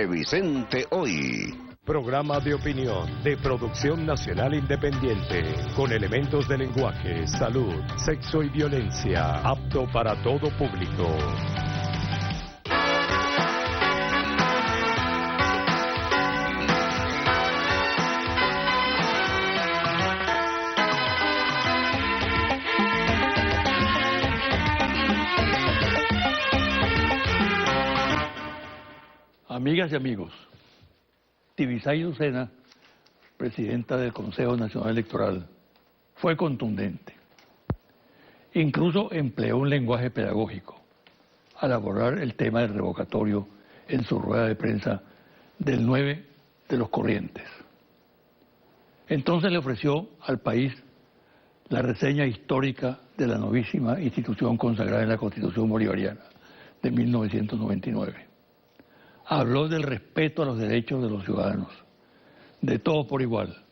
Vicente Hoy. Programa de opinión de producción nacional independiente, con elementos de lenguaje, salud, sexo y violencia, apto para todo público. Amigas y amigos, Tibisay Lucena, presidenta del Consejo Nacional Electoral, fue contundente. Incluso empleó un lenguaje pedagógico al abordar el tema del revocatorio en su rueda de prensa del 9 de los Corrientes. Entonces le ofreció al país la reseña histórica de la novísima institución consagrada en la Constitución Bolivariana de 1999. Habló del respeto a los derechos de los ciudadanos, de todos por igual,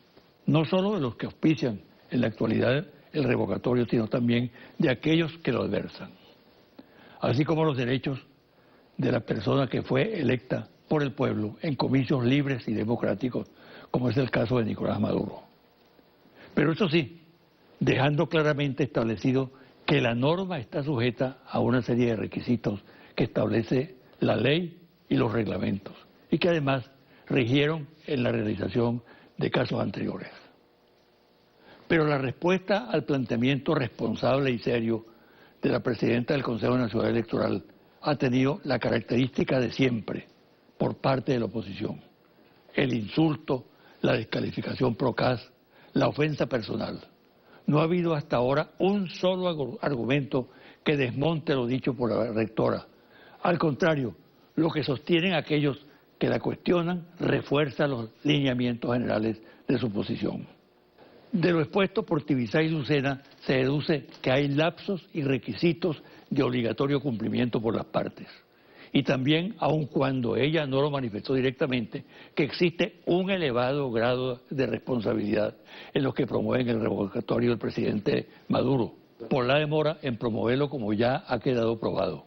no solo de los que auspician en la actualidad el revocatorio, sino también de aquellos que lo adversan, así como los derechos de la persona que fue electa por el pueblo en comicios libres y democráticos, como es el caso de Nicolás Maduro. Pero eso sí, dejando claramente establecido que la norma está sujeta a una serie de requisitos que establece la ley y los reglamentos, y que además rigieron en la realización de casos anteriores. Pero la respuesta al planteamiento responsable y serio de la presidenta del Consejo Nacional Electoral ha tenido la característica de siempre por parte de la oposición: el insulto, la descalificación procaz, la ofensa personal. No ha habido hasta ahora un solo argumento que desmonte lo dicho por la rectora. Al contrario, lo que sostienen aquellos que la cuestionan refuerza los lineamientos generales de su posición. De lo expuesto por Tibisay Lucena se deduce que hay lapsos y requisitos de obligatorio cumplimiento por las partes. Y también, aun cuando ella no lo manifestó directamente, que existe un elevado grado de responsabilidad en los que promueven el revocatorio del presidente Maduro, por la demora en promoverlo, como ya ha quedado probado,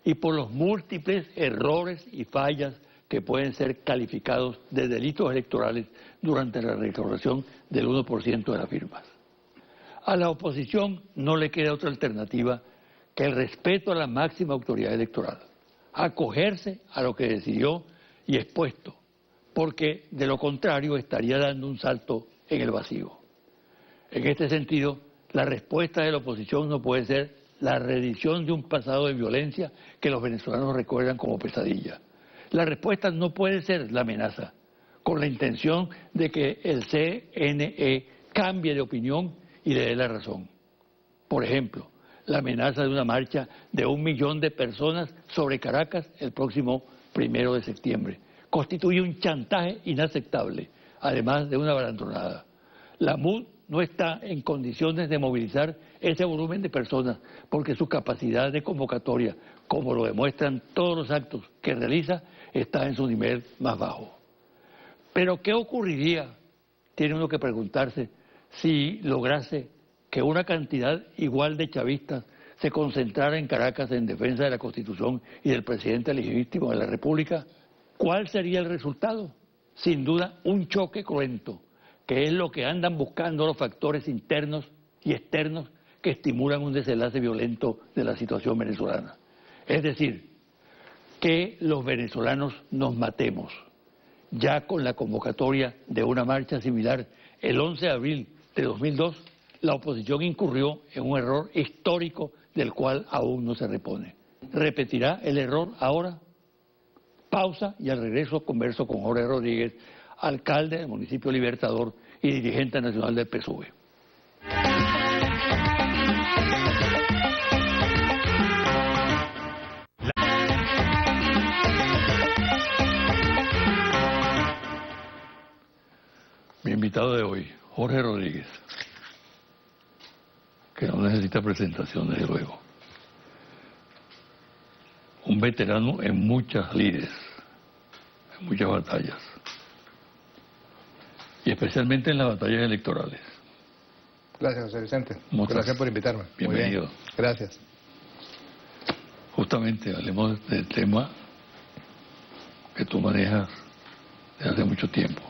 y por los múltiples errores y fallas que pueden ser calificados de delitos electorales durante la recaudación del 1% de las firmas. A la oposición no le queda otra alternativa que el respeto a la máxima autoridad electoral, acogerse a lo que decidió y expuesto, porque de lo contrario estaría dando un salto en el vacío. En este sentido, la respuesta de la oposición no puede ser la reedición de un pasado de violencia que los venezolanos recuerdan como pesadilla. La respuesta no puede ser la amenaza, con la intención de que el CNE cambie de opinión y le dé la razón. Por ejemplo, la amenaza de una marcha de 1 millón de personas sobre Caracas el próximo 1 de septiembre. Constituye un chantaje inaceptable, además de una abandonada. La MUD no está en condiciones de movilizar ese volumen de personas porque su capacidad de convocatoria, como lo demuestran todos los actos que realiza, está en su nivel más bajo. Pero ¿qué ocurriría? Tiene uno que preguntarse si lograse que una cantidad igual de chavistas se concentrara en Caracas en defensa de la Constitución y del presidente legítimo de la República. ¿Cuál sería el resultado? Sin duda, un choque cruento, que es lo que andan buscando los factores internos y externos que estimulan un desenlace violento de la situación venezolana. Es decir, que los venezolanos nos matemos. Ya con la convocatoria de una marcha similar el 11 de abril de 2002, la oposición incurrió en un error histórico del cual aún no se repone. ¿Repetirá el error ahora? Pausa y al regreso converso con Jorge Rodríguez, alcalde del municipio Libertador y dirigente nacional del PSUV. Mi invitado de hoy, Jorge Rodríguez, que no necesita presentación, desde luego. Un veterano en muchas lides, en muchas batallas, y especialmente en las batallas electorales. Gracias, José Vicente. Gracias por invitarme. Bienvenido. Gracias. Justamente hablemos del tema que tú manejas desde hace mucho tiempo,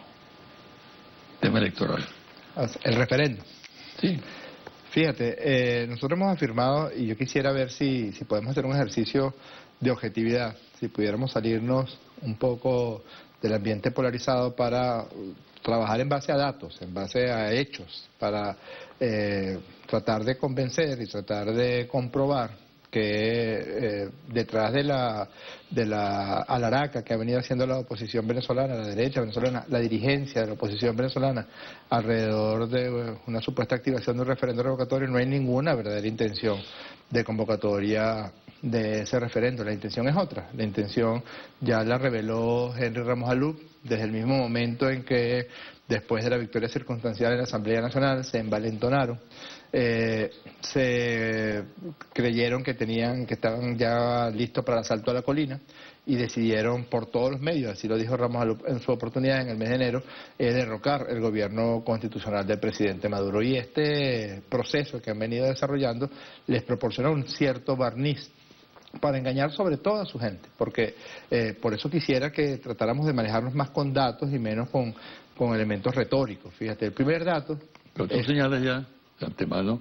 tema electoral. El referéndum. Sí. Fíjate, nosotros hemos afirmado, y yo quisiera ver si podemos hacer un ejercicio de objetividad, si pudiéramos salirnos un poco del ambiente polarizado para trabajar en base a datos, en base a hechos, para tratar de convencer y tratar de comprobar que detrás de la alaraca que ha venido haciendo la oposición venezolana, la derecha venezolana, la dirigencia de la oposición venezolana, alrededor de una supuesta activación de un referendo revocatorio, no hay ninguna verdadera intención de convocatoria de ese referendo. La intención es otra. La intención ya la reveló Henry Ramos Alup desde el mismo momento en que, después de la victoria circunstancial en la Asamblea Nacional, se envalentonaron, se creyeron que estaban ya listos para el asalto a la colina y decidieron por todos los medios, así lo dijo Ramos Alup en su oportunidad en el mes de enero, derrocar el gobierno constitucional del presidente Maduro. Y este proceso que han venido desarrollando les proporciona un cierto barniz para engañar sobre todo a su gente, porque por eso quisiera que tratáramos de manejarnos más con datos y menos con elementos retóricos. Fíjate, el primer dato... Pero tú señalas ya de antemano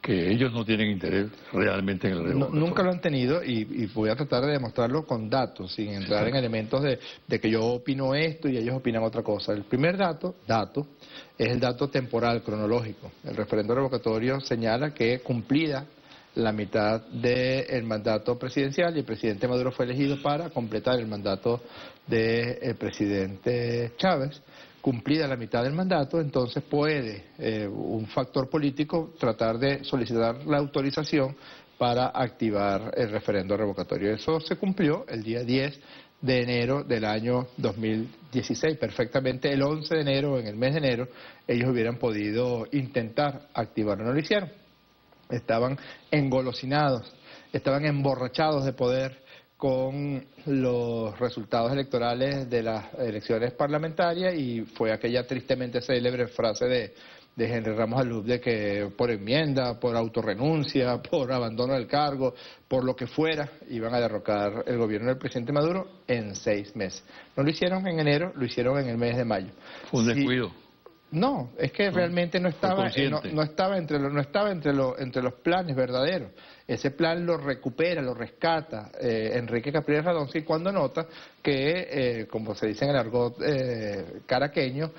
que ellos no tienen interés realmente en el revocatorio. Nunca lo han tenido y voy a tratar de demostrarlo con datos, sin entrar en elementos de que yo opino esto y ellos opinan otra cosa. El primer dato es el dato temporal, cronológico. El referendo revocatorio señala que cumplida la mitad del mandato presidencial y el presidente Maduro fue elegido para completar el mandato del presidente Chávez. Cumplida la mitad del mandato, entonces puede un factor político tratar de solicitar la autorización para activar el referendo revocatorio. Eso se cumplió el día 10 de enero del año 2016. Perfectamente el 11 de enero, en el mes de enero, ellos hubieran podido intentar activarlo, no lo hicieron. Estaban engolosinados, estaban emborrachados de poder con los resultados electorales de las elecciones parlamentarias y fue aquella tristemente célebre frase de Henry Ramos Alup de que por enmienda, por autorrenuncia, por abandono del cargo, por lo que fuera, iban a derrocar el gobierno del presidente Maduro en 6 meses. No lo hicieron en enero, lo hicieron en el mes de mayo. Fue un descuido. No, es que realmente no estaba entre los planes verdaderos. Ese plan lo recupera, lo rescata Enrique Capriles Radonsky cuando nota que, como se dice en el argot caraqueño,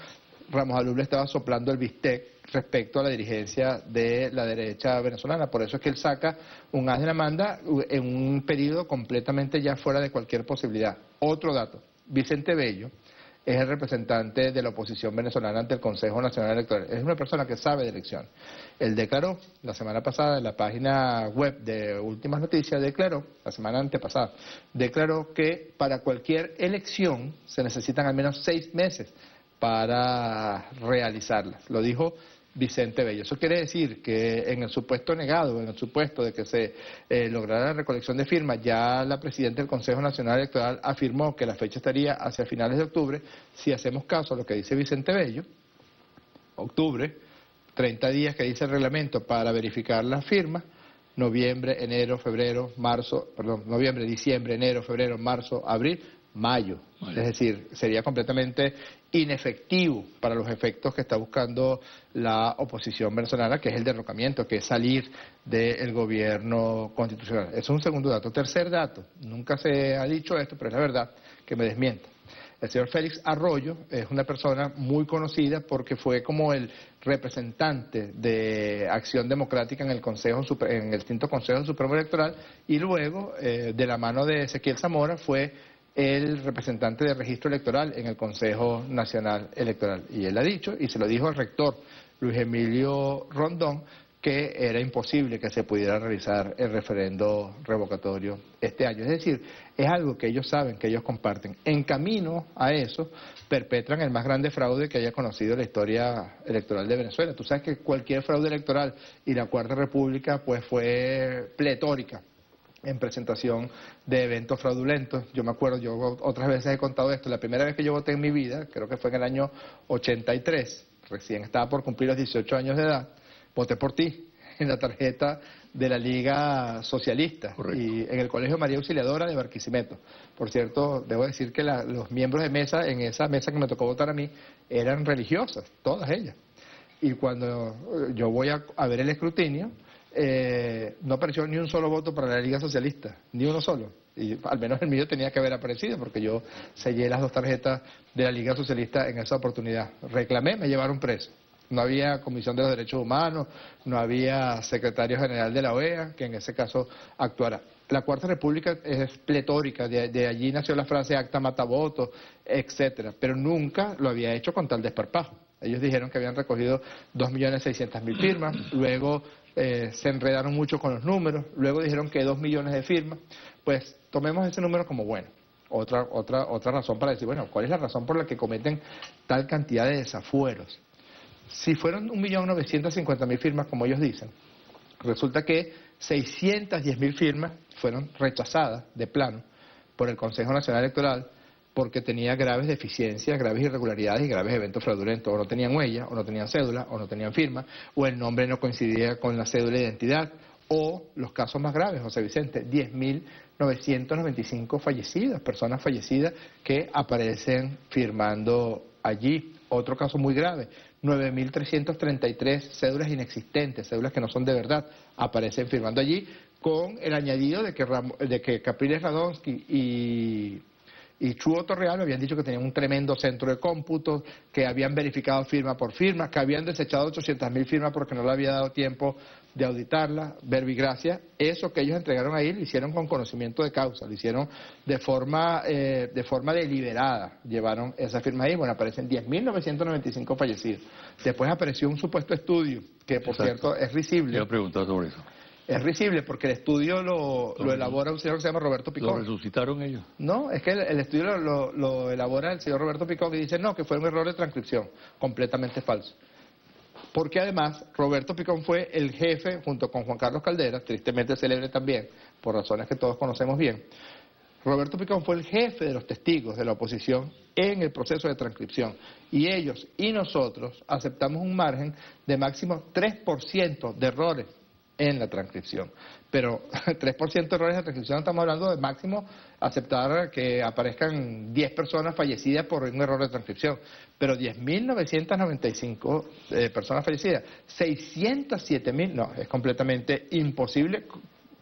Ramos Alup le estaba soplando el bistec respecto a la dirigencia de la derecha venezolana. Por eso es que él saca un as de la manda en un periodo completamente ya fuera de cualquier posibilidad. Otro dato, Vicente Bello es el representante de la oposición venezolana ante el Consejo Nacional Electoral. Es una persona que sabe de elecciones. Él declaró la semana pasada en la página web de Últimas Noticias, la semana antepasada, declaró que para cualquier elección se necesitan al menos 6 meses para realizarlas. Lo dijo Vicente Bello. Eso quiere decir que en el supuesto negado, en el supuesto de que se lograra la recolección de firmas, ya la presidenta del Consejo Nacional Electoral afirmó que la fecha estaría hacia finales de octubre. Si hacemos caso a lo que dice Vicente Bello, octubre, 30 días que dice el reglamento para verificar las firmas, noviembre, diciembre, enero, febrero, marzo, abril, mayo. Es decir, sería completamente inefectivo para los efectos que está buscando la oposición venezolana, que es el derrocamiento, que es salir del gobierno constitucional. Eso es un segundo dato. Tercer dato, nunca se ha dicho esto, pero es la verdad, que me desmienta. El señor Félix Arroyo es una persona muy conocida porque fue como el representante de Acción Democrática en el extinto Consejo Supremo Electoral y luego, de la mano de Ezequiel Zamora, fue el representante de registro electoral en el Consejo Nacional Electoral. Y él ha dicho, y se lo dijo al rector Luis Emilio Rondón, que era imposible que se pudiera realizar el referendo revocatorio este año. Es decir, es algo que ellos saben, que ellos comparten. En camino a eso, perpetran el más grande fraude que haya conocido la historia electoral de Venezuela. Tú sabes que cualquier fraude electoral y la Cuarta República pues fue pletórica en presentación de eventos fraudulentos. Yo me acuerdo, yo otras veces he contado esto, la primera vez que yo voté en mi vida, creo que fue en el año 83, recién estaba por cumplir los 18 años de edad, voté por ti en la tarjeta de la Liga Socialista. Correcto. Y en el Colegio María Auxiliadora de Barquisimeto. Por cierto, debo decir que los miembros de mesa, en esa mesa que me tocó votar a mí, eran religiosas, todas ellas. Y cuando yo voy a ver el escrutinio, no apareció ni un solo voto para la Liga Socialista, ni uno solo. Y al menos el mío tenía que haber aparecido, porque yo sellé las 2 tarjetas de la Liga Socialista en esa oportunidad. Reclamé, me llevaron preso. No había Comisión de los Derechos Humanos, no había Secretario General de la OEA, que en ese caso actuara. La Cuarta República es pletórica, de allí nació la frase acta mata votos, etcétera, pero nunca lo había hecho con tal desparpajo. Ellos dijeron que habían recogido 2.600.000 firmas, luego se enredaron mucho con los números, luego dijeron que 2 millones de firmas. Pues tomemos ese número como bueno. Otra razón para decir, bueno, ¿cuál es la razón por la que cometen tal cantidad de desafueros? Si fueron 1.950.000 firmas, como ellos dicen, resulta que 610.000 firmas fueron rechazadas de plano por el Consejo Nacional Electoral porque tenía graves deficiencias, graves irregularidades y graves eventos fraudulentos. O no tenían huella, o no tenían cédula, o no tenían firma, o el nombre no coincidía con la cédula de identidad, o los casos más graves, José Vicente, 10.995 fallecidas, personas fallecidas que aparecen firmando allí. Otro caso muy grave, 9.333 cédulas inexistentes, cédulas que no son de verdad, aparecen firmando allí, con el añadido de que Capriles Radonsky y Chuo Torreal habían dicho que tenían un tremendo centro de cómputo, que habían verificado firma por firma, que habían desechado 800.000 firmas porque no le había dado tiempo de auditarla, verbigracia. Eso que ellos entregaron ahí lo hicieron con conocimiento de causa, lo hicieron de forma deliberada, llevaron esa firma ahí. Bueno, aparecen 10.995 fallecidos. Después apareció un supuesto estudio, que por cierto es risible. Yo he preguntado sobre eso. Es risible porque el estudio lo elabora un señor que se llama Roberto Picón. ¿Lo resucitaron ellos? No, es que el estudio lo elabora el señor Roberto Picón y dice no, que fue un error de transcripción, completamente falso. Porque además Roberto Picón fue el jefe, junto con Juan Carlos Caldera, tristemente célebre también, por razones que todos conocemos bien. Roberto Picón fue el jefe de los testigos de la oposición en el proceso de transcripción. Y ellos y nosotros aceptamos un margen de máximo 3% de errores en la transcripción. Pero 3% de errores en la transcripción, estamos hablando de máximo aceptar que aparezcan 10 personas fallecidas por un error de transcripción. Pero 10.995 personas fallecidas, 607.000, no, es completamente imposible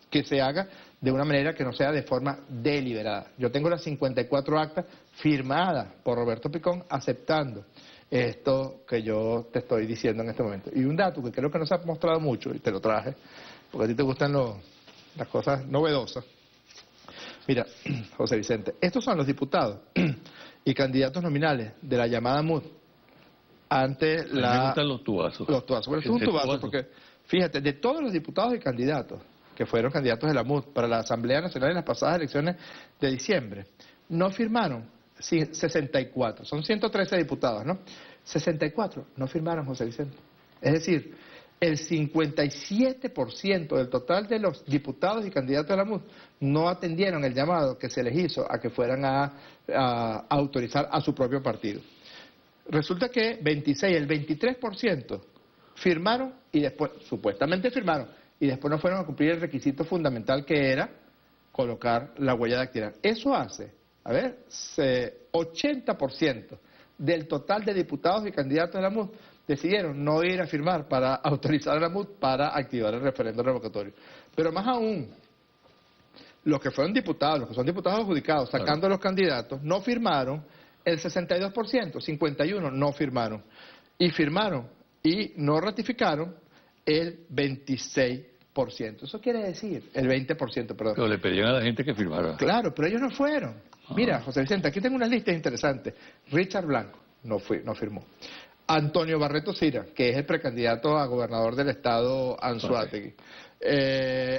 que se haga de una manera que no sea de forma deliberada. Yo tengo las 54 actas firmadas por Roberto Picón aceptando esto que yo te estoy diciendo en este momento. Y un dato que creo que no se ha mostrado mucho, y te lo traje, porque a ti te gustan las cosas novedosas. Mira, José Vicente, estos son los diputados y candidatos nominales de la llamada MUD ante la... Me gustan los tubazos. Los tubazos. Bueno, esto es un tubazo porque, fíjate, de todos los diputados y candidatos que fueron candidatos de la MUD para la Asamblea Nacional en las pasadas elecciones de diciembre, no firmaron 64, son 113 diputados, ¿no? 64 no firmaron, José Vicente. Es decir, el 57% del total de los diputados y candidatos de la MUD no atendieron el llamado que se les hizo a que fueran a autorizar a su propio partido. Resulta que el 23% firmaron y después, supuestamente firmaron, y después no fueron a cumplir el requisito fundamental que era colocar la huella dactilar. Eso hace, 80% del total de diputados y candidatos de la MUD decidieron no ir a firmar para autorizar a la MUD para activar el referendo revocatorio. Pero más aún, los que fueron diputados, los que son diputados adjudicados, sacando a los candidatos, no firmaron el 62%, 51% no firmaron. Y firmaron y no ratificaron el 26%. Eso quiere decir, el 20%, perdón. Pero le pedían a la gente que firmara. Claro, pero ellos no fueron. Mira, José Vicente, aquí tengo unas listas interesantes. Richard Blanco no firmó. Antonio Barreto Sira, que es el precandidato a gobernador del estado Anzoátegui.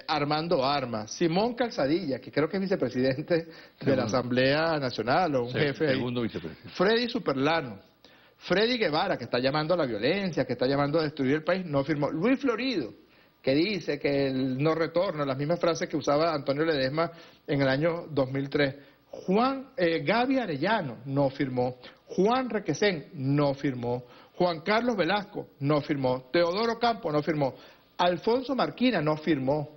Armando Armas, Simón Calzadilla, que creo que es vicepresidente de la Asamblea Nacional o un jefe ahí. Segundo vicepresidente. Freddy Superlano, Freddy Guevara, que está llamando a la violencia, que está llamando a destruir el país, no firmó. Luis Florido, que dice que el no retorno, las mismas frases que usaba Antonio Ledesma en el año 2003. Gaby Arellano no firmó. Juan Requesén no firmó. Juan Carlos Velasco no firmó. Teodoro Campo no firmó. Alfonso Marquina no firmó.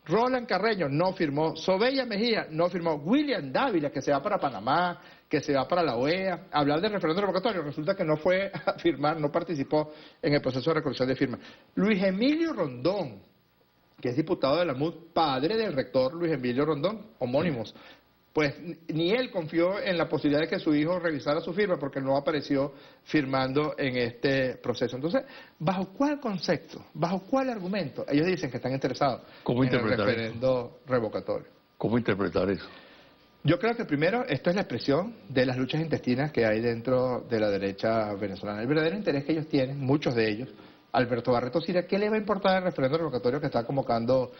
Roland Carreño no firmó. Sobella Mejía no firmó. William Dávila, que se va para Panamá, que se va para la OEA, hablar del referéndum revocatorio, resulta que no fue a firmar, no participó en el proceso de recolección de firmas. Luis Emilio Rondón, que es diputado de la MUD, padre del rector Luis Emilio Rondón, homónimos, pues ni él confió en la posibilidad de que su hijo revisara su firma porque no apareció firmando en este proceso. Entonces, ¿bajo cuál concepto, bajo cuál argumento ellos dicen que están interesados en el referéndum revocatorio? ¿Cómo interpretar eso? Yo creo que primero esto es la expresión de las luchas intestinas que hay dentro de la derecha venezolana. El verdadero interés que ellos tienen, muchos de ellos, Alberto Barreto Sira, ¿qué le va a importar el referéndum revocatorio que está convocando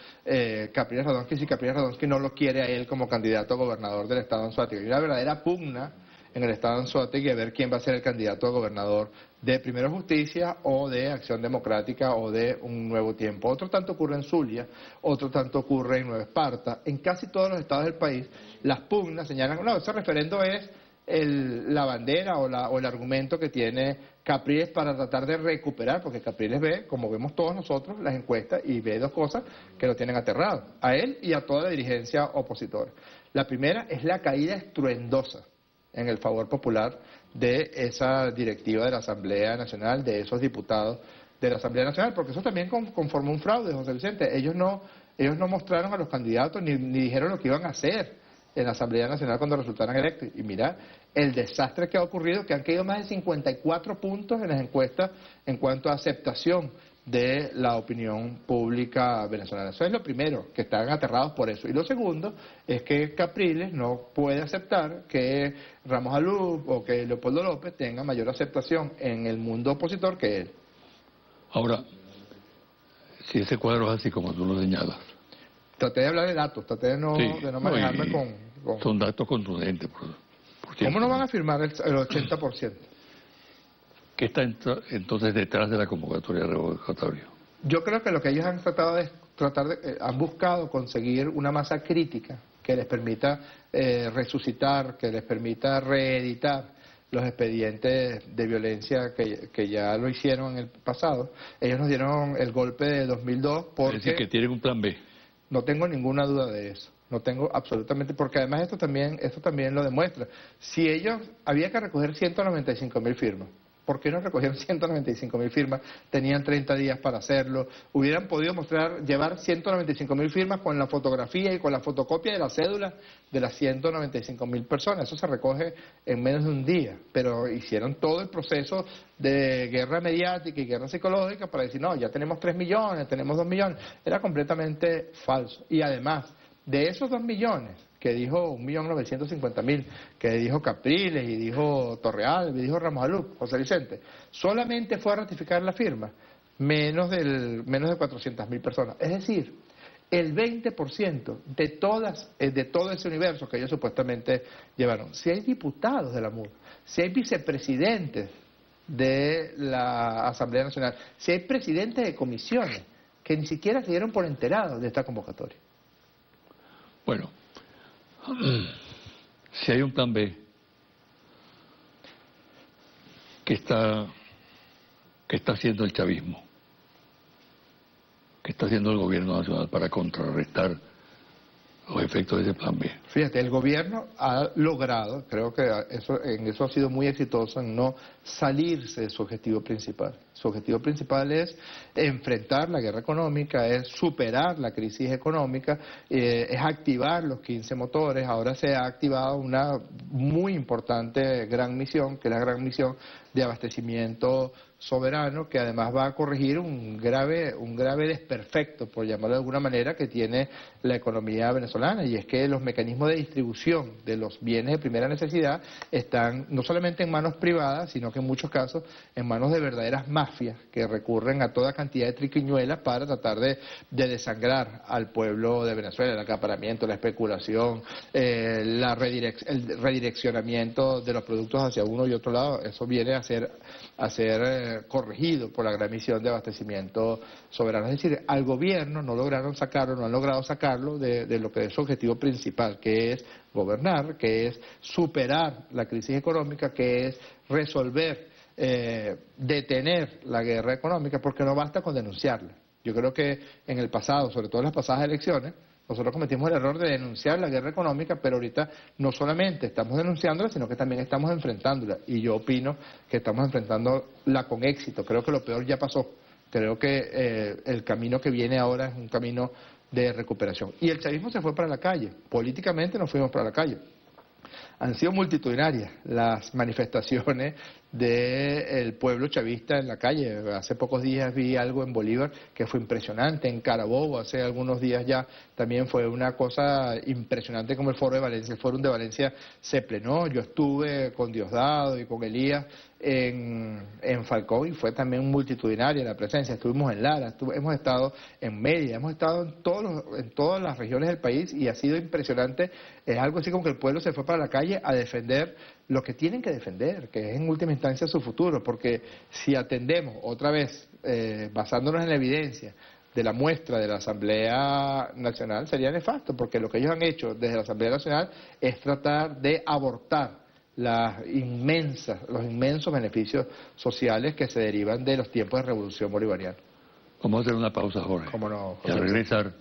Capriles Radonsky si Capriles Radonsky no lo quiere a él como candidato a gobernador del estado de Anzoátegui? Hay una verdadera pugna en el estado de Anzoátegui a ver quién va a ser el candidato a gobernador de Primero Justicia o de Acción Democrática o de Un Nuevo Tiempo. Otro tanto ocurre en Zulia, otro tanto ocurre en Nueva Esparta. En casi todos los estados del país las pugnas señalan, no, ese referendo es la bandera o el argumento que tiene Capriles para tratar de recuperar, porque Capriles ve, como vemos todos nosotros, las encuestas y ve dos cosas que lo tienen aterrado, a él y a toda la dirigencia opositora. La primera es la caída estruendosa en el favor popular de esa directiva de la Asamblea Nacional, de esos diputados de la Asamblea Nacional, porque eso también conformó un fraude, José Vicente. Ellos no mostraron a los candidatos ni dijeron lo que iban a hacer en la Asamblea Nacional cuando resultaran electos. Y mira el desastre que ha ocurrido, que han caído más de 54 puntos en las encuestas en cuanto a aceptación de la opinión pública venezolana. Eso es lo primero, que están aterrados por eso. Y lo segundo es que Capriles no puede aceptar que Ramos Alup o que Leopoldo López tengan mayor aceptación en el mundo opositor que él. Ahora, si ese cuadro es así como tú lo señalas. Traté de hablar de datos, traté de no manejarme con... Son datos contundentes. ¿Cómo no van a firmar el 80%? ¿Qué está entonces detrás de la convocatoria revocatoria? Yo creo que lo que ellos han tratado es han buscado conseguir una masa crítica que les permita resucitar, que les permita reeditar los expedientes de violencia que ya lo hicieron en el pasado. Ellos nos dieron el golpe de 2002 porque... Es decir, que tienen un plan B. No tengo ninguna duda de eso. No tengo absolutamente, porque además esto también lo demuestra. Si ellos, había que recoger 195.000 firmas. ¿Por qué no recogieron 195.000 firmas? Tenían 30 días para hacerlo. Hubieran podido llevar 195.000 firmas con la fotografía y con la fotocopia de la cédula de las 195.000 personas. Eso se recoge en menos de un día. Pero hicieron todo el proceso de guerra mediática y guerra psicológica para decir, no, ya tenemos 3 millones, tenemos 2 millones. Era completamente falso. Y además, de esos 2 millones, que dijo 1.950.000, que dijo Capriles y dijo Torreal y dijo Ramos Alup, José Vicente, solamente fue a ratificar la firma menos de 400.000 personas. Es decir, el 20% de todo ese universo que ellos supuestamente llevaron. Si hay diputados de la MUD, si hay vicepresidentes de la Asamblea Nacional, si hay presidentes de comisiones que ni siquiera se dieron por enterados de esta convocatoria. Bueno, si hay un plan B, ¿qué está haciendo el chavismo? ¿Qué está haciendo el gobierno nacional para contrarrestar los efectos de ese plan B? Fíjate, el gobierno ha logrado, creo que en eso ha sido muy exitoso, en no salirse de su objetivo principal. Su objetivo principal es enfrentar la guerra económica, es superar la crisis económica, es activar los 15 motores. Ahora se ha activado una muy importante gran misión, que es la gran misión de abastecimiento soberano, que además va a corregir un grave desperfecto, por llamarlo de alguna manera, que tiene la economía venezolana, y es que los mecanismos de distribución de los bienes de primera necesidad están no solamente en manos privadas, sino que en muchos casos en manos de verdaderas mafias que recurren a toda cantidad de triquiñuelas para tratar de desangrar al pueblo de Venezuela, el acaparamiento, la especulación, el redireccionamiento de los productos hacia uno y otro lado. Eso viene a ser corregido por la gran misión de abastecimiento soberano. Es decir, al gobierno no han logrado sacarlo de lo que es su objetivo principal, que es gobernar, que es superar la crisis económica, que es resolver, detener la guerra económica, porque no basta con denunciarla. Yo creo que en el pasado, sobre todo en las pasadas elecciones, nosotros cometimos el error de denunciar la guerra económica, pero ahorita no solamente estamos denunciándola, sino que también estamos enfrentándola. Y yo opino que estamos enfrentándola con éxito. Creo que lo peor ya pasó. Creo que el camino que viene ahora es un camino de recuperación. Y el chavismo se fue para la calle. Políticamente nos fuimos para la calle. Han sido multitudinarias las manifestaciones del pueblo chavista en la calle. Hace pocos días vi algo en Bolívar que fue impresionante, en Carabobo hace algunos días ya también fue una cosa impresionante como el Foro de Valencia. El Fórum de Valencia se plenó, yo estuve con Diosdado y con Elías en Falcón y fue también multitudinaria la presencia. Estuvimos en Lara, hemos estado en Mérida, hemos estado en todas las regiones del país y ha sido impresionante. Es algo así como que el pueblo se fue para la calle a defender lo que tienen que defender, que es en última instancia su futuro, porque si atendemos otra vez, basándonos en la evidencia de la muestra de la Asamblea Nacional, sería nefasto, porque lo que ellos han hecho desde la Asamblea Nacional es tratar de abortar los inmensos beneficios sociales que se derivan de los tiempos de revolución bolivariana. Vamos a hacer una pausa, Jorge. ¿Cómo no, José? Y al regresar,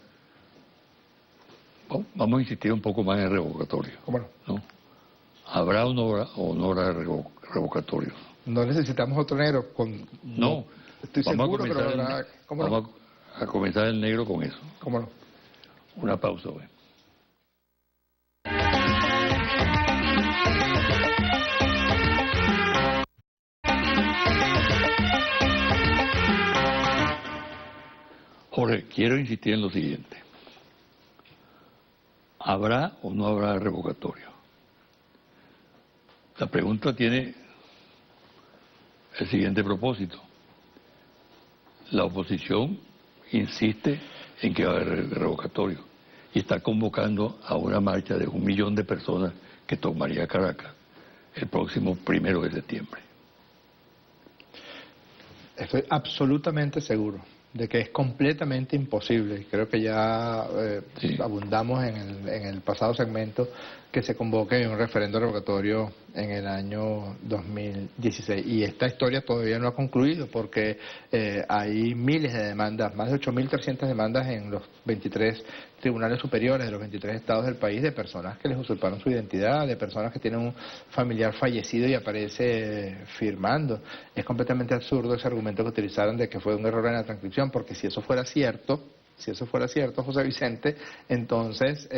vamos a insistir un poco más en el revocatorio. ¿Cómo no? ¿Habrá o no habrá revocatorio? No necesitamos otro negro. No. Estoy seguro que no habrá. Vamos a comenzar el negro con eso. ¿Cómo no? Una pausa, güey. Jorge, quiero insistir en lo siguiente. ¿Habrá o no habrá revocatorio? La pregunta tiene el siguiente propósito. La oposición insiste en que va a haber revocatorio y está convocando a una marcha de 1 millón de personas que tomaría Caracas el próximo 1 de septiembre. Estoy absolutamente seguro de que es completamente imposible. Creo que ya abundamos en el pasado segmento que se convoque un referendo revocatorio en el año 2016. Y esta historia todavía no ha concluido porque hay miles de demandas, más de 8.300 demandas en los 23 tribunales superiores de los 23 estados del país de personas que les usurparon su identidad, de personas que tienen un familiar fallecido y aparece firmando. Es completamente absurdo ese argumento que utilizaron de que fue un error en la transcripción, porque si eso fuera cierto, José Vicente, entonces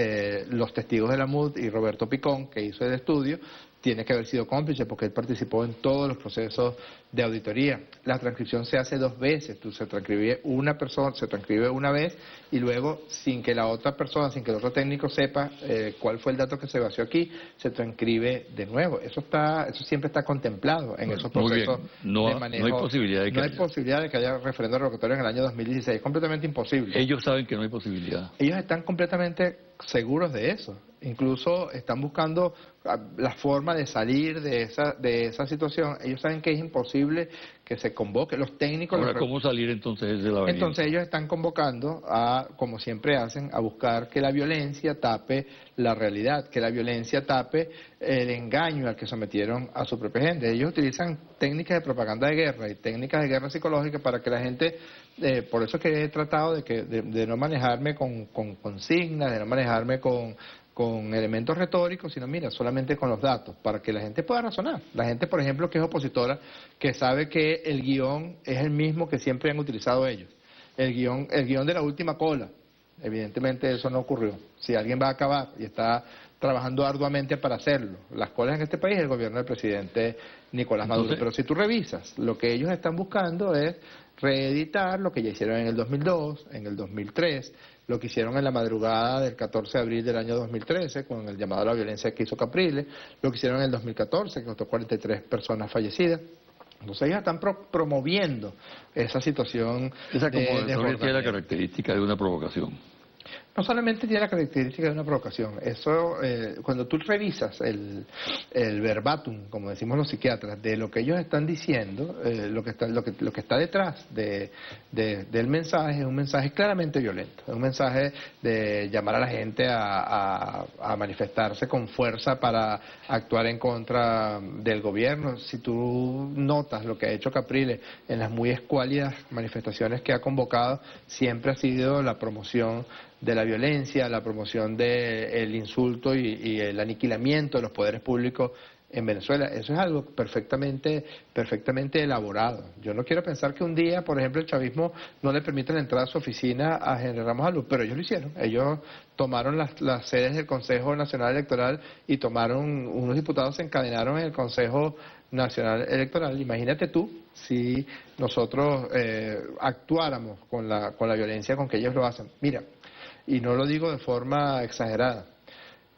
los testigos de la MUD y Roberto Picón, que hizo el estudio, tiene que haber sido cómplice porque él participó en todos los procesos de auditoría. La transcripción se hace 2 veces, se transcribe una vez y luego sin que la otra persona, sin que el otro técnico sepa cuál fue el dato que se vació aquí, se transcribe de nuevo. Eso siempre está contemplado en esos procesos de manejo. No hay posibilidad de que hay posibilidad de que haya referendo revocatorio en el año 2016, es completamente imposible. Ellos saben que no hay posibilidad. Ellos están completamente seguros de eso. Incluso están buscando la forma de salir de esa situación. Ellos saben que es imposible que se convoque. Los técnicos... Ahora, ¿cómo salir entonces de la avenida? Entonces ellos están convocando como siempre hacen, a buscar que la violencia tape la realidad, que la violencia tape el engaño al que sometieron a su propia gente. Ellos utilizan técnicas de propaganda de guerra y técnicas de guerra psicológica para que la gente... por eso que he tratado de no manejarme con consignas, de no manejarme con elementos retóricos, sino mira, solamente con los datos, para que la gente pueda razonar. La gente, por ejemplo, que es opositora, que sabe que el guión es el mismo que siempre han utilizado ellos. El guión de la última cola. Evidentemente eso no ocurrió. Si alguien va a acabar y está trabajando arduamente para hacerlo, las colas en este país es el gobierno del presidente Nicolás Maduro. Pero si tú revisas, lo que ellos están buscando es reeditar lo que ya hicieron en el 2002, en el 2003, lo que hicieron en la madrugada del 14 de abril del año 2013 con el llamado a la violencia que hizo Capriles, lo que hicieron en el 2014 que costó 43 personas fallecidas. Entonces ellos están promoviendo esa situación. Esa como tiene la característica de una provocación. No solamente tiene la característica de una provocación, eso, cuando tú revisas el verbatim, como decimos los psiquiatras, de lo que ellos están diciendo, lo que está detrás del mensaje es un mensaje claramente violento, es un mensaje de llamar a la gente a manifestarse con fuerza para actuar en contra del gobierno. Si tú notas lo que ha hecho Capriles en las muy escuálidas manifestaciones que ha convocado, siempre ha sido la promoción de la violencia, la promoción del insulto y el aniquilamiento de los poderes públicos en Venezuela. Eso es algo perfectamente elaborado. Yo no quiero pensar que un día, por ejemplo, el chavismo no le permite la entrada a su oficina a Henry Ramos Alú, pero ellos lo hicieron. Ellos tomaron las sedes del Consejo Nacional Electoral y unos diputados se encadenaron en el Consejo Nacional Electoral. Imagínate tú si nosotros actuáramos con la violencia con que ellos lo hacen. Mira, y no lo digo de forma exagerada,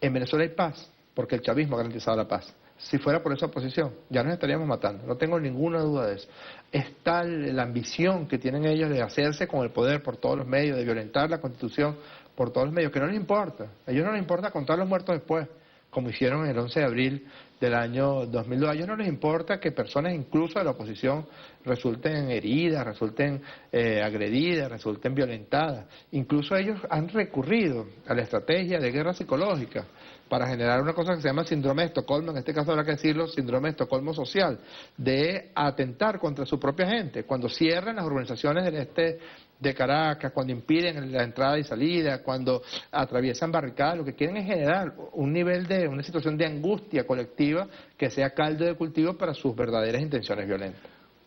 en Venezuela hay paz porque el chavismo ha garantizado la paz. Si fuera por esa oposición, ya nos estaríamos matando, no tengo ninguna duda de eso. Es tal la ambición que tienen ellos de hacerse con el poder por todos los medios, de violentar la Constitución por todos los medios, que no les importa. A ellos no les importa contar los muertos después, como hicieron el 11 de abril del año 2002. A ellos no les importa que personas incluso de la oposición resulten heridas, resulten agredidas, resulten violentadas. Incluso ellos han recurrido a la estrategia de guerra psicológica para generar una cosa que se llama síndrome de Estocolmo, en este caso habrá que decirlo, síndrome de Estocolmo social, de atentar contra su propia gente. Cuando cierran las organizaciones del este de Caracas, cuando impiden la entrada y salida, cuando atraviesan barricadas, lo que quieren es generar una situación de angustia colectiva que sea caldo de cultivo para sus verdaderas intenciones violentas.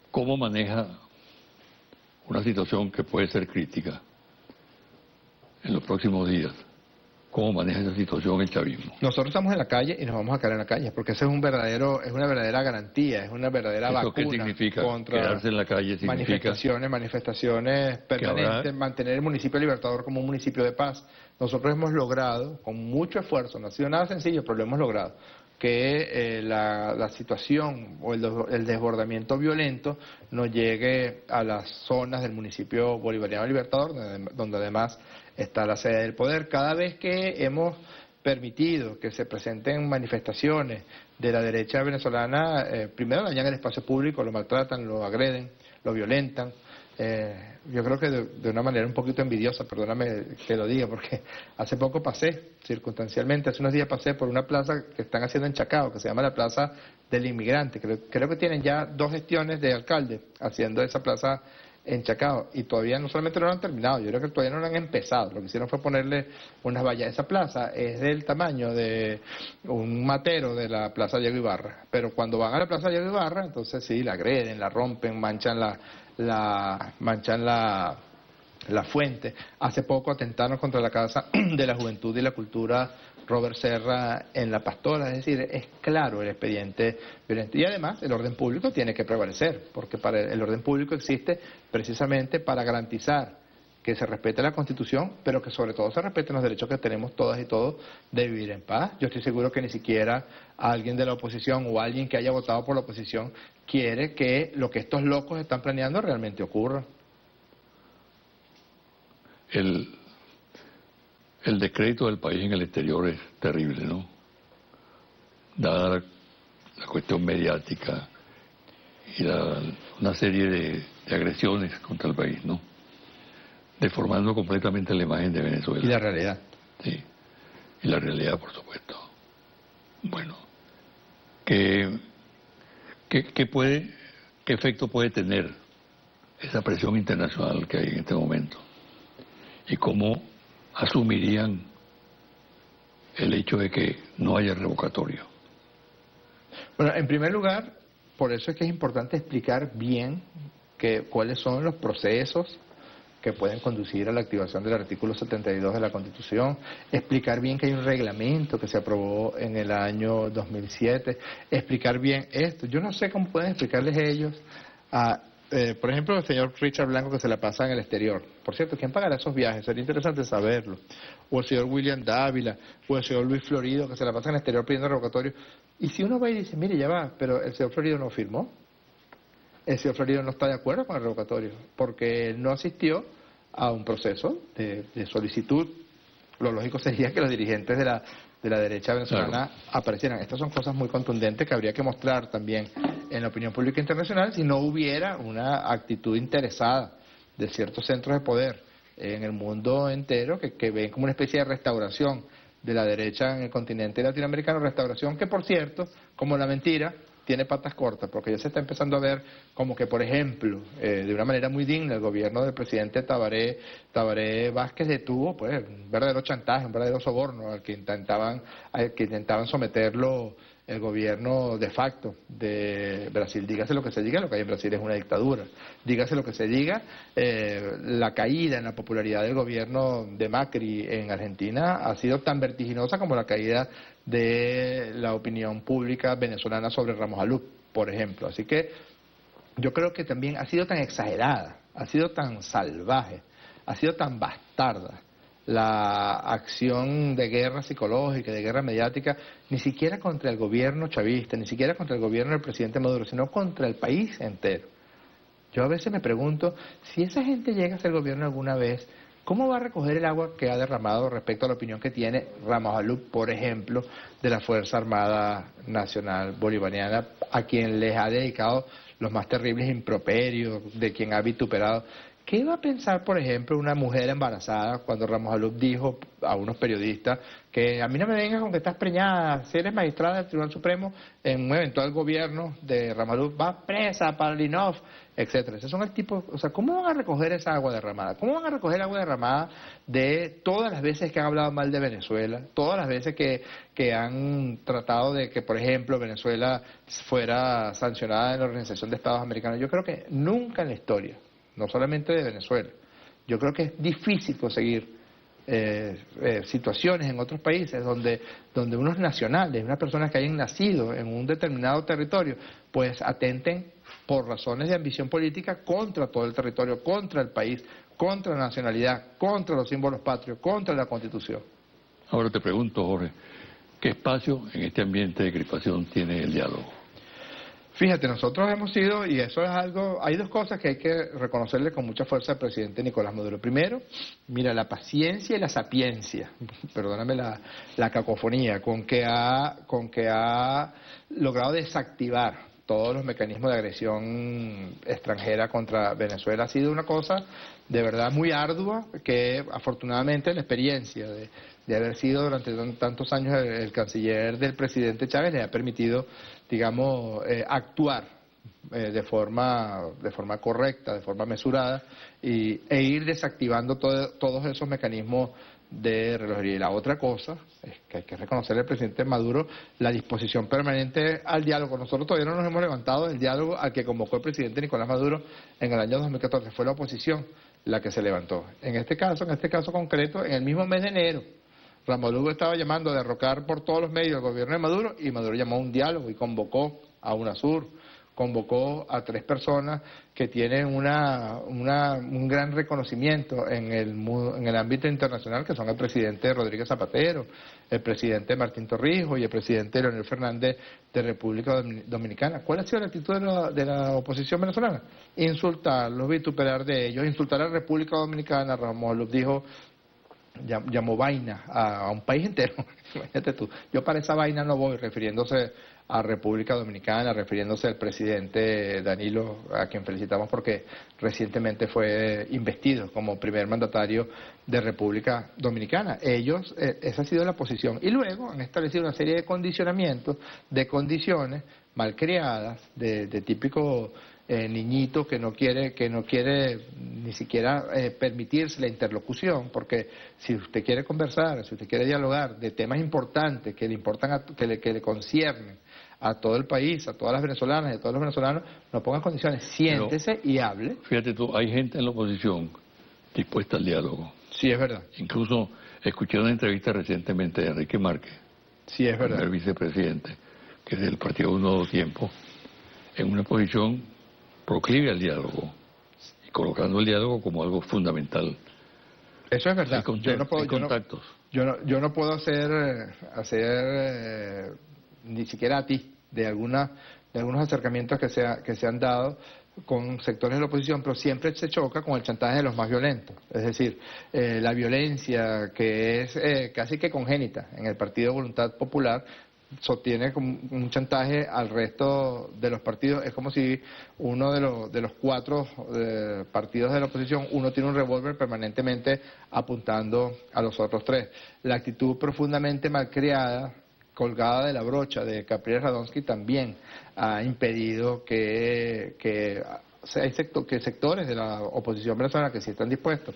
¿Cómo maneja una situación que puede ser crítica en los próximos días? ¿Cómo maneja esa situación el chavismo? Nosotros estamos en la calle y nos vamos a quedar en la calle, porque eso es una verdadera garantía, es una verdadera ¿Eso vacuna qué significa? contra Quedarse en la calle significa manifestaciones permanentes, mantener el municipio Libertador como un municipio de paz. Nosotros hemos logrado, con mucho esfuerzo, no ha sido nada sencillo, pero lo hemos logrado, que la situación o el desbordamiento violento no llegue a las zonas del municipio bolivariano Libertador, donde además está la sede del poder. Cada vez que hemos permitido que se presenten manifestaciones de la derecha venezolana, primero dañan el espacio público, lo maltratan, lo agreden, lo violentan. Yo creo que de una manera un poquito envidiosa, perdóname que lo diga, porque hace poco pasé, circunstancialmente, hace unos días pasé por una plaza que están haciendo en Chacao, que se llama la Plaza del Inmigrante. Creo que tienen ya 2 gestiones de alcalde haciendo esa plaza en Chacao, y todavía no solamente no lo han terminado, yo creo que todavía no lo han empezado. Lo que hicieron fue ponerle unas vallas. Esa plaza es del tamaño de un matero de la Plaza Diego Ibarra, pero cuando van a la Plaza Diego Ibarra, entonces sí, la agreden, la rompen, manchan la fuente. Hace poco atentaron contra la Casa de la Juventud y la Cultura Robert Serra en La Pastora. Es decir, es claro el expediente violento. Y además el orden público tiene que prevalecer, porque el orden público existe precisamente para garantizar que se respete la Constitución, pero que sobre todo se respeten los derechos que tenemos todas y todos de vivir en paz. Yo estoy seguro que ni siquiera alguien de la oposición o alguien que haya votado por la oposición quiere que lo que estos locos están planeando realmente ocurra. El descrédito del país en el exterior es terrible, ¿no? Dada la cuestión mediática y una serie de agresiones contra el país, ¿no? Deformando completamente la imagen de Venezuela. Y la realidad. Sí, y la realidad, por supuesto. Bueno, ¿qué efecto puede tener esa presión internacional que hay en este momento? ¿Y cómo asumirían el hecho de que no haya revocatorio? Bueno, en primer lugar, por eso es que es importante explicar bien cuáles son los procesos que pueden conducir a la activación del artículo 72 de la Constitución, explicar bien que hay un reglamento que se aprobó en el año 2007, explicar bien esto. Yo no sé cómo pueden explicarles ellos por ejemplo, el señor Richard Blanco, que se la pasa en el exterior. Por cierto, ¿quién pagará esos viajes? Sería interesante saberlo. O el señor William Dávila, o el señor Luis Florido, que se la pasa en el exterior pidiendo revocatorio. Y si uno va y dice, mire, ya va, pero el señor Florido no firmó. El señor Florido no está de acuerdo con el revocatorio, porque él no asistió a un proceso de solicitud lo lógico sería que los dirigentes de la derecha venezolana aparecieran. Estas son cosas muy contundentes que habría que mostrar también en la opinión pública internacional si no hubiera una actitud interesada de ciertos centros de poder en el mundo entero que ven como una especie de restauración de la derecha en el continente latinoamericano, restauración que, por cierto, como la mentira, tiene patas cortas, porque ya se está empezando a ver como que, por ejemplo, de una manera muy digna, el gobierno del presidente Tabaré Vázquez detuvo pues un verdadero chantaje, un verdadero soborno al que intentaban someterlo el gobierno de facto de Brasil. Dígase lo que se diga, lo que hay en Brasil es una dictadura. Dígase lo que se diga, la caída en la popularidad del gobierno de Macri en Argentina ha sido tan vertiginosa como la caída de la opinión pública venezolana sobre Ramos Alup, por ejemplo. Así que yo creo que también ha sido tan exagerada, ha sido tan salvaje, ha sido tan bastarda la acción de guerra psicológica, de guerra mediática, ni siquiera contra el gobierno chavista, ni siquiera contra el gobierno del presidente Maduro, sino contra el país entero. Yo a veces me pregunto, si esa gente llega a ser gobierno alguna vez, ¿cómo va a recoger el agua que ha derramado respecto a la opinión que tiene Ramos Alup, por ejemplo, de la Fuerza Armada Nacional Bolivariana, a quien les ha dedicado los más terribles improperios, de quien ha vituperado? ¿Qué iba a pensar, por ejemplo, una mujer embarazada cuando Ramos Alup dijo a unos periodistas que a mí no me vengas con que estás preñada, si eres magistrada del Tribunal Supremo en un eventual gobierno de Ramos Alup, va presa para Linov, etcétera? Esos son el tipo, o sea, ¿cómo van a recoger esa agua derramada? ¿Cómo van a recoger agua derramada de todas las veces que han hablado mal de Venezuela, todas las veces que han tratado de que, por ejemplo, Venezuela fuera sancionada en la Organización de Estados Americanos? Yo creo que nunca en la historia, no solamente de Venezuela, yo creo que es difícil conseguir situaciones en otros países donde unos nacionales, unas personas que hayan nacido en un determinado territorio, pues atenten por razones de ambición política contra todo el territorio, contra el país, contra la nacionalidad, contra los símbolos patrios, contra la Constitución. Ahora te pregunto, Jorge, ¿qué espacio en este ambiente de crispación tiene el diálogo? Fíjate, nosotros hemos sido, y eso es algo, hay dos cosas que hay que reconocerle con mucha fuerza al presidente Nicolás Maduro. Primero, mira, la paciencia y la sapiencia, perdóname la cacofonía, con que ha logrado desactivar todos los mecanismos de agresión extranjera contra Venezuela. Ha sido una cosa de verdad muy ardua, que afortunadamente la experiencia de haber sido durante tantos años el canciller del presidente Chávez le ha permitido, digamos, actuar de forma correcta, de forma mesurada, e ir desactivando todos esos mecanismos de relojería. Y la otra cosa es que hay que reconocerle al presidente Maduro la disposición permanente al diálogo. Nosotros todavía no nos hemos levantado del diálogo al que convocó el presidente Nicolás Maduro en el año 2014. Fue la oposición la que se levantó. En este caso concreto, en el mismo mes de enero, Ramos Alup estaba llamando a derrocar por todos los medios al gobierno de Maduro, y Maduro llamó a un diálogo y convocó a UNASUR, convocó a 3 personas que tienen un gran reconocimiento en el ámbito internacional, que son el presidente Rodríguez Zapatero, el presidente Martín Torrijos y el presidente Leonel Fernández de República Dominicana. ¿Cuál ha sido la actitud de la oposición venezolana? Insultarlos, vituperar de ellos, insultar a la República Dominicana. Ramos Alup dijo, llamó vaina a un país entero. Imagínate tú, yo para esa vaina no voy, refiriéndose a República Dominicana, refiriéndose al presidente Danilo, a quien felicitamos porque recientemente fue investido como primer mandatario de República Dominicana. Ellos, esa ha sido la posición. Y luego han establecido una serie de condicionamientos, de condiciones malcriadas, de típico niñito que no quiere ni siquiera permitirse la interlocución, porque si usted quiere conversar, si usted quiere dialogar de temas importantes que le importan, que le conciernen a todo el país, a todas las venezolanas y a todos los venezolanos, no pongan condiciones, siéntese y hable. Fíjate tú, hay gente en la oposición dispuesta al diálogo. Sí, es verdad. Incluso escuché una entrevista recientemente de Enrique Márquez, sí, es verdad, el vicepresidente, que es del Partido Un Nuevo Tiempo, en una posición proclive al diálogo y colocando el diálogo como algo fundamental. Eso es verdad. Contactos. Yo no puedo hacer ni siquiera a ti de alguna de algunos acercamientos que se han dado con sectores de la oposición, pero siempre se choca con el chantaje de los más violentos. Es decir, la violencia que es casi que congénita en el Partido Voluntad Popular sostiene como un chantaje al resto de los partidos. Es como si uno de los cuatro partidos de la oposición, uno tiene un revólver permanentemente apuntando a los otros tres. La actitud profundamente malcriada, colgada de la brocha de Capriles Radonsky, también ha impedido que sectores de la oposición venezolana que sí están dispuestos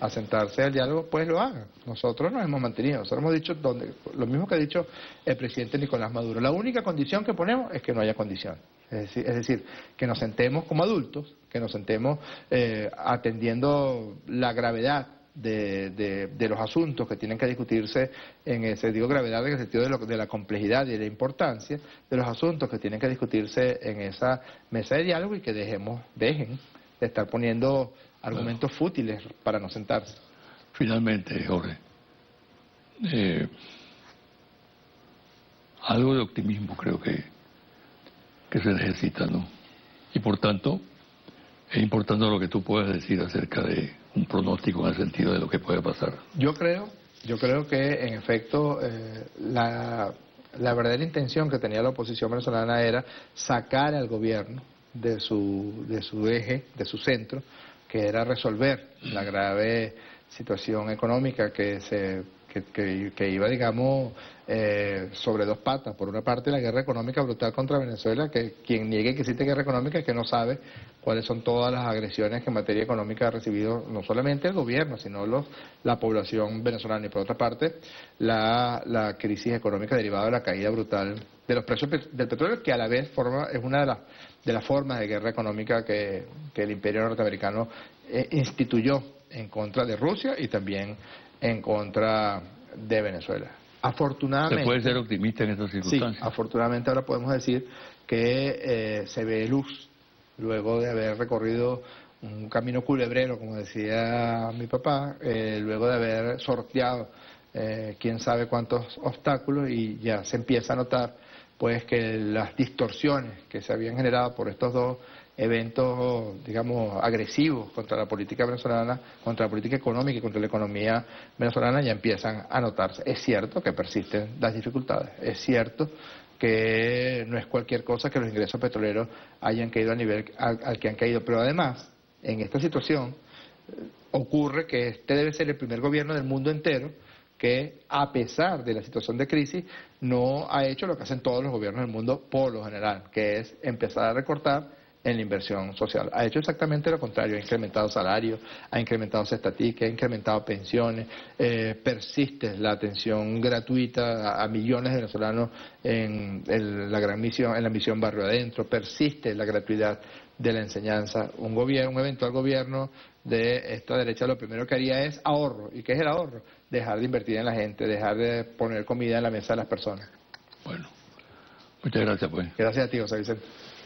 a sentarse al diálogo, pues lo hagan. Nosotros nos hemos mantenido, nosotros hemos dicho lo mismo que ha dicho el presidente Nicolás Maduro. La única condición que ponemos es que no haya condición. Es decir, que nos sentemos como adultos, que nos sentemos atendiendo la gravedad de los asuntos que tienen que discutirse en ese, digo gravedad en el sentido de la complejidad y de la importancia de los asuntos que tienen que discutirse en esa mesa de diálogo, y que dejen de estar poniendo argumentos fútiles para no sentarse. Finalmente, Jorge, algo de optimismo creo que se necesita, ¿no? Y por tanto, es importante lo que tú puedas decir acerca de un pronóstico en el sentido de lo que puede pasar. Yo creo que en efecto la verdadera intención que tenía la oposición venezolana era sacar al gobierno de su eje, de su centro, que era resolver la grave situación económica que iba, digamos, sobre dos patas. Por una parte, la guerra económica brutal contra Venezuela, que quien niegue que existe guerra económica es que no sabe cuáles son todas las agresiones que en materia económica ha recibido no solamente el gobierno, sino la población venezolana. Y por otra parte, la crisis económica derivada de la caída brutal de los precios del petróleo, que a la vez es una de las formas de guerra económica que el imperio norteamericano instituyó en contra de Rusia y también en contra de Venezuela. Afortunadamente, ¿se puede ser optimista en estas circunstancias? Sí, afortunadamente ahora podemos decir que se ve luz luego de haber recorrido un camino culebrero, como decía mi papá, luego de haber sorteado quién sabe cuántos obstáculos, y ya se empieza a notar pues que las distorsiones que se habían generado por estos dos eventos, digamos, agresivos contra la política venezolana, contra la política económica y contra la economía venezolana, ya empiezan a notarse. Es cierto que persisten las dificultades, es cierto que no es cualquier cosa que los ingresos petroleros hayan caído al nivel al que han caído, pero además, en esta situación, ocurre que este debe ser el primer gobierno del mundo entero que, a pesar de la situación de crisis, no ha hecho lo que hacen todos los gobiernos del mundo por lo general, que es empezar a recortar en la inversión social. Ha hecho exactamente lo contrario, ha incrementado salarios, ha incrementado cesta TIC, ha incrementado pensiones, persiste la atención gratuita a millones de venezolanos en la misión Barrio Adentro, persiste la gratuidad de la enseñanza. Un eventual gobierno de esta derecha lo primero que haría es ahorro. ¿Y qué es el ahorro? Dejar de invertir en la gente, dejar de poner comida en la mesa de las personas. Bueno, muchas gracias, pues. Gracias a ti, José Vicente.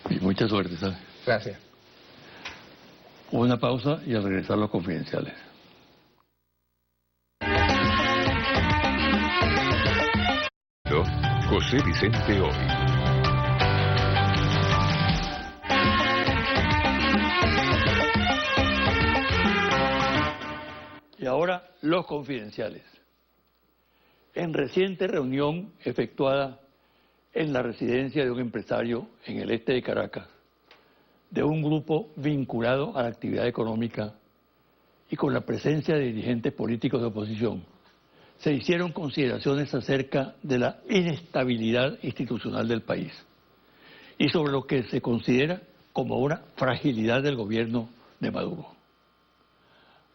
Y mucha suerte, ¿sabes? Gracias. Una pausa y al regresar los confidenciales. José Vicente hoy. Y ahora los confidenciales. En reciente reunión efectuada en la residencia de un empresario en el este de Caracas, de un grupo vinculado a la actividad económica y con la presencia de dirigentes políticos de oposición, se hicieron consideraciones acerca de la inestabilidad institucional del país y sobre lo que se considera como una fragilidad del gobierno de Maduro.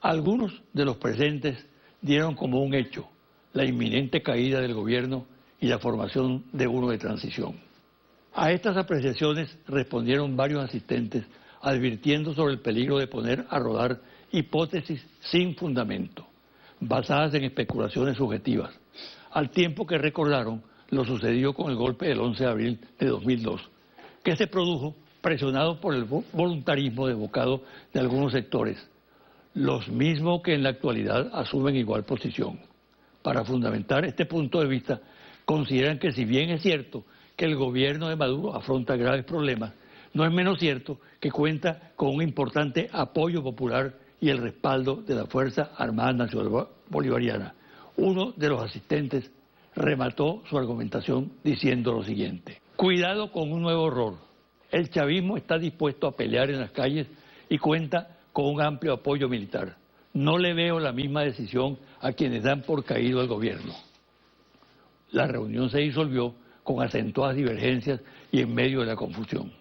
Algunos de los presentes dieron como un hecho la inminente caída del gobierno y la formación de uno de transición. A estas apreciaciones respondieron varios asistentes, advirtiendo sobre el peligro de poner a rodar hipótesis sin fundamento, basadas en especulaciones subjetivas, al tiempo que recordaron lo sucedido con el golpe del 11 de abril de 2002, que se produjo presionado por el voluntarismo devocado de algunos sectores, los mismos que en la actualidad asumen igual posición. Para fundamentar este punto de vista, consideran que si bien es cierto que el gobierno de Maduro afronta graves problemas, no es menos cierto que cuenta con un importante apoyo popular y el respaldo de la Fuerza Armada Nacional Bolivariana. Uno de los asistentes remató su argumentación diciendo lo siguiente: cuidado con un nuevo error. El chavismo está dispuesto a pelear en las calles y cuenta con un amplio apoyo militar. No le veo la misma decisión a quienes dan por caído al gobierno. La reunión se disolvió con acentuadas divergencias y en medio de la confusión.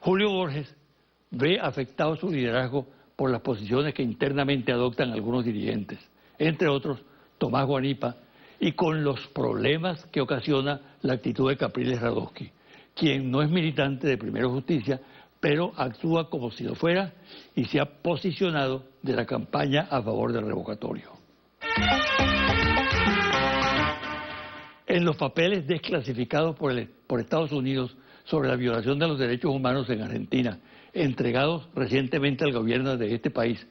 Julio Borges ve afectado su liderazgo por las posiciones que internamente adoptan algunos dirigentes, entre otros Tomás Guanipa, y con los problemas que ocasiona la actitud de Capriles Radonsky, quien no es militante de Primero Justicia, pero actúa como si lo fuera y se ha posicionado de la campaña a favor del revocatorio. En los papeles desclasificados por Estados Unidos sobre la violación de los derechos humanos en Argentina, entregados recientemente al gobierno de este país,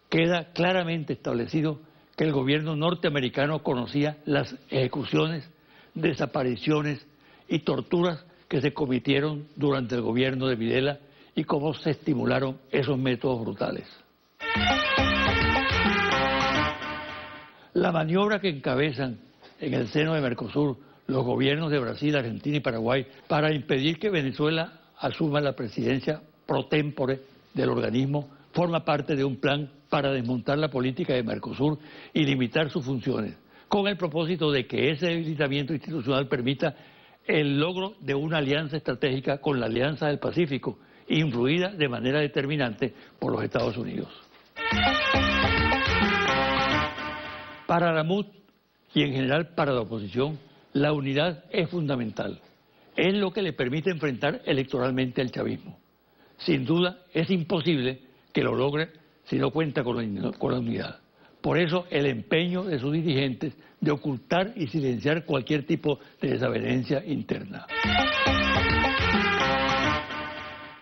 queda claramente establecido que el gobierno norteamericano conocía las ejecuciones, desapariciones y torturas que se cometieron durante el gobierno de Videla y cómo se estimularon esos métodos brutales. La maniobra que encabezan en el seno de Mercosur los gobiernos de Brasil, Argentina y Paraguay para impedir que Venezuela asuma la presidencia pro tempore del organismo forma parte de un plan para desmontar la política de Mercosur y limitar sus funciones, con el propósito de que ese debilitamiento institucional permita el logro de una alianza estratégica con la Alianza del Pacífico, influida de manera determinante por los Estados Unidos. Para la MUD y en general para la oposición, la unidad es fundamental. Es lo que le permite enfrentar electoralmente al chavismo. Sin duda, es imposible que lo logre si no cuenta con la unidad. Por eso, el empeño de sus dirigentes de ocultar y silenciar cualquier tipo de desavenencia interna.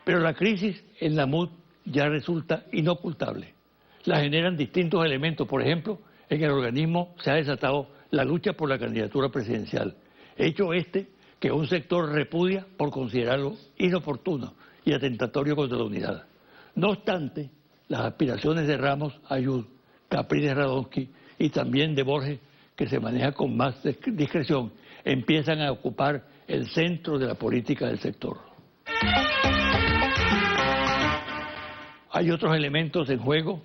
Pero la crisis en la MUD ya resulta inocultable. La generan distintos elementos. Por ejemplo, en el organismo se ha desatado la lucha por la candidatura presidencial, hecho que un sector repudia por considerarlo inoportuno y atentatorio contra la unidad. No obstante, las aspiraciones de Ramos, Ayud, Capriles Radonsky y también de Borges, que se maneja con más discreción, empiezan a ocupar el centro de la política del sector. Hay otros elementos en juego,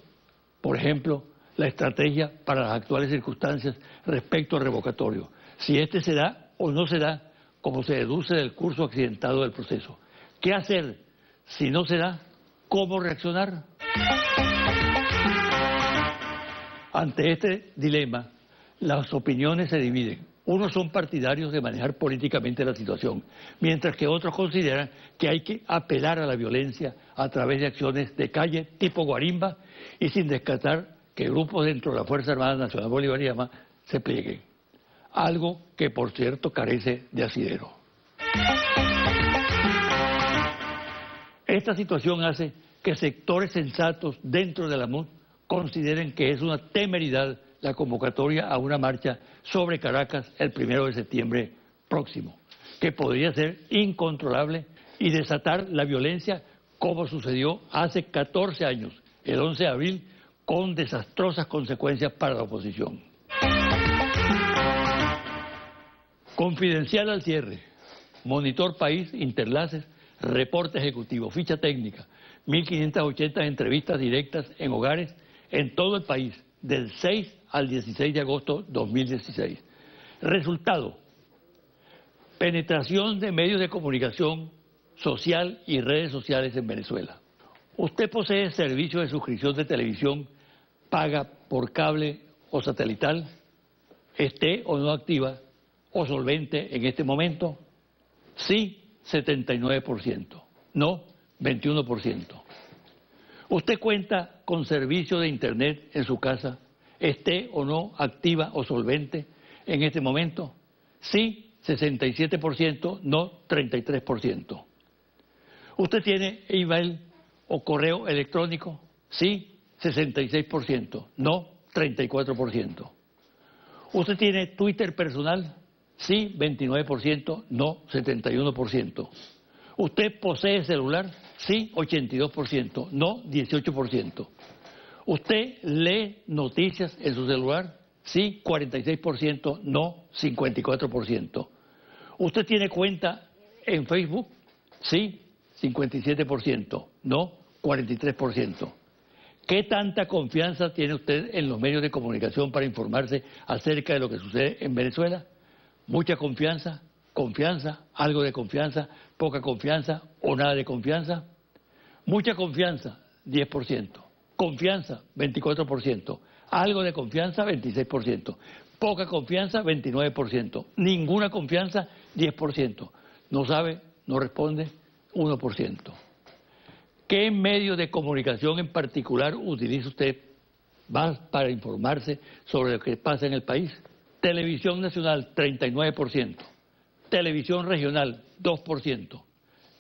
por ejemplo, la estrategia para las actuales circunstancias respecto al revocatorio, si este se da o no se da, como se deduce del curso accidentado del proceso. ¿Qué hacer si no se da? ¿Cómo reaccionar? Ante este dilema, las opiniones se dividen. Unos son partidarios de manejar políticamente la situación, mientras que otros consideran que hay que apelar a la violencia a través de acciones de calle tipo guarimba y sin descartar que grupos dentro de la Fuerza Armada Nacional Bolivariana se plieguen, algo que por cierto carece de asidero. Esta situación hace que sectores sensatos dentro de la MUD consideren que es una temeridad la convocatoria a una marcha sobre Caracas el 1 de septiembre próximo, que podría ser incontrolable y desatar la violencia como sucedió hace 14 años, el 11 de abril, con desastrosas consecuencias para la oposición. Confidencial al cierre, Monitor País, Interlaces, reporte ejecutivo, ficha técnica, 1.580 entrevistas directas en hogares en todo el país, del 6 al 16 de agosto 2016. Resultado: penetración de medios de comunicación social y redes sociales en Venezuela. Usted posee servicio de suscripción de televisión, paga por cable o satelital, esté o no activa o solvente en este momento. Sí, 79%, no, 21%. Usted cuenta con servicio de internet en su casa, esté o no activa o solvente en este momento. Sí, 67%, no, 33%. Usted tiene email o correo electrónico, sí, 66%, no, 34%. ¿Usted tiene Twitter personal? Sí, 29%, no, 71%. ¿Usted posee celular? Sí, 82%, no, 18%. ¿Usted lee noticias en su celular? Sí, 46%, no, 54%. ¿Usted tiene cuenta en Facebook? Sí, 57%, no, 43%. ¿Qué tanta confianza tiene usted en los medios de comunicación para informarse acerca de lo que sucede en Venezuela? ¿Mucha confianza? ¿Confianza? ¿Algo de confianza? ¿Poca confianza? ¿O nada de confianza? Mucha confianza, 10%. Confianza, 24%. Algo de confianza, 26%. Poca confianza, 29%. Ninguna confianza, 10%. No sabe, no responde, 1%. ¿Qué medio de comunicación en particular utiliza usted más para informarse sobre lo que pasa en el país? Televisión nacional, 39%. Televisión regional, 2%.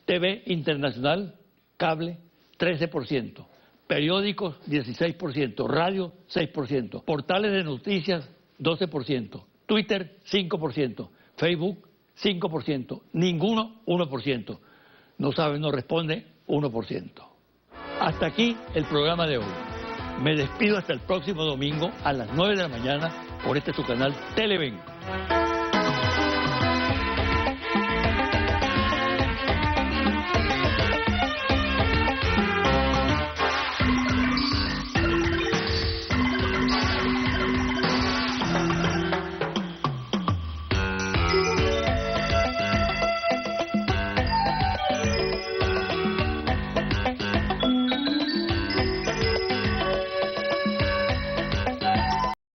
TV internacional, cable, 13%. Periódicos, 16%. Radio, 6%. Portales de noticias, 12%. Twitter, 5%. Facebook, 5%. Ninguno, 1%. No sabe, no responde, 1%. Hasta aquí el programa de hoy. Me despido hasta el próximo domingo a las 9 de la mañana por este su canal Televen.